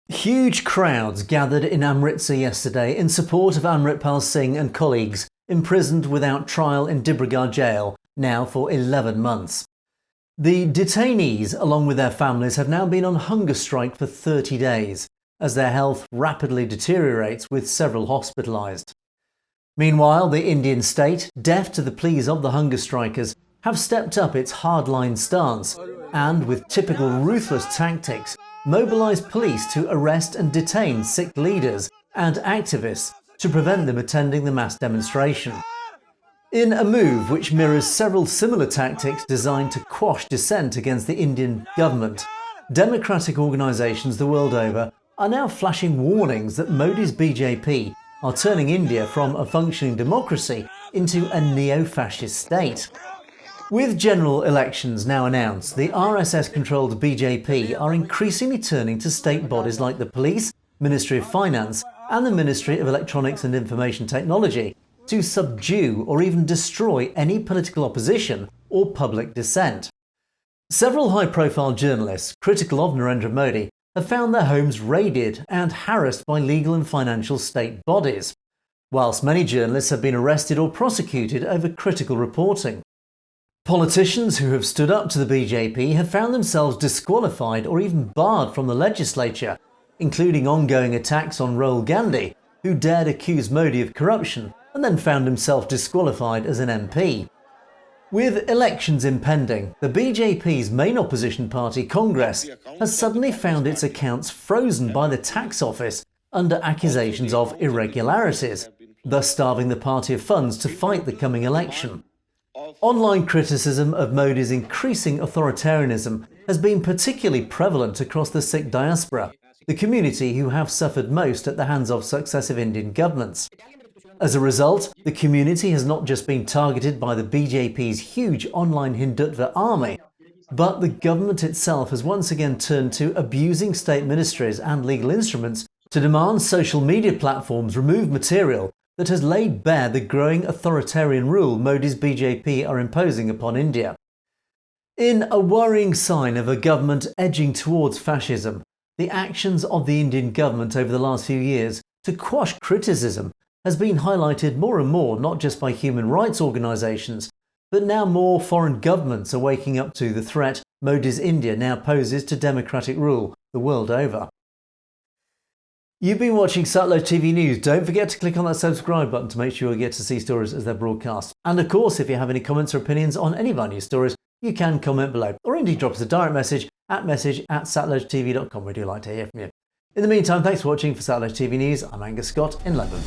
Huge crowds gathered in Amritsar yesterday in support of Amritpal Singh and colleagues imprisoned without trial in Dibrugarh jail, now for 11 months. The detainees, along with their families, have now been on hunger strike for 30 days, as their health rapidly deteriorates, with several hospitalised. Meanwhile, the Indian state, deaf to the pleas of the hunger strikers, have stepped up its hardline stance and, with typical ruthless tactics, mobilised police to arrest and detain Sikh leaders and activists to prevent them attending the mass demonstration. In a move which mirrors several similar tactics designed to quash dissent against the Indian government, democratic organisations the world over are now flashing warnings that Modi's BJP are turning India from a functioning democracy into a neo-fascist state. With general elections now announced, the RSS-controlled BJP are increasingly turning to state bodies like the Police, Ministry of Finance and the Ministry of Electronics and Information Technology to subdue or even destroy any political opposition or public dissent. Several high-profile journalists critical of Narendra Modi have found their homes raided and harassed by legal and financial state bodies, whilst many journalists have been arrested or prosecuted over critical reporting. Politicians who have stood up to the BJP have found themselves disqualified or even barred from the legislature, including ongoing attacks on Rahul Gandhi, who dared accuse Modi of corruption and then found himself disqualified as an MP. With elections impending, the BJP's main opposition party, Congress, has suddenly found its accounts frozen by the tax office under accusations of irregularities, thus starving the party of funds to fight the coming election. Online criticism of Modi's increasing authoritarianism has been particularly prevalent across the Sikh diaspora, the community who have suffered most at the hands of successive Indian governments. As a result, the community has not just been targeted by the BJP's huge online Hindutva army, but the government itself has once again turned to abusing state ministries and legal instruments to demand social media platforms remove material that has laid bare the growing authoritarian rule Modi's BJP are imposing upon India. In a worrying sign of a government edging towards fascism, the actions of the Indian government over the last few years to quash criticism has been highlighted more and more, not just by human rights organisations, but now more foreign governments are waking up to the threat Modi's India now poses to democratic rule the world over. You've been watching Satluj TV News. Don't forget to click on that subscribe button to make sure you get to see stories as they're broadcast. And of course, if you have any comments or opinions on any of our news stories, you can comment below, or indeed drop us a direct message at satlujtv.com. We do like to hear from you. In the meantime, thanks for watching. For Satluj TV News, I'm Angus Scott in London.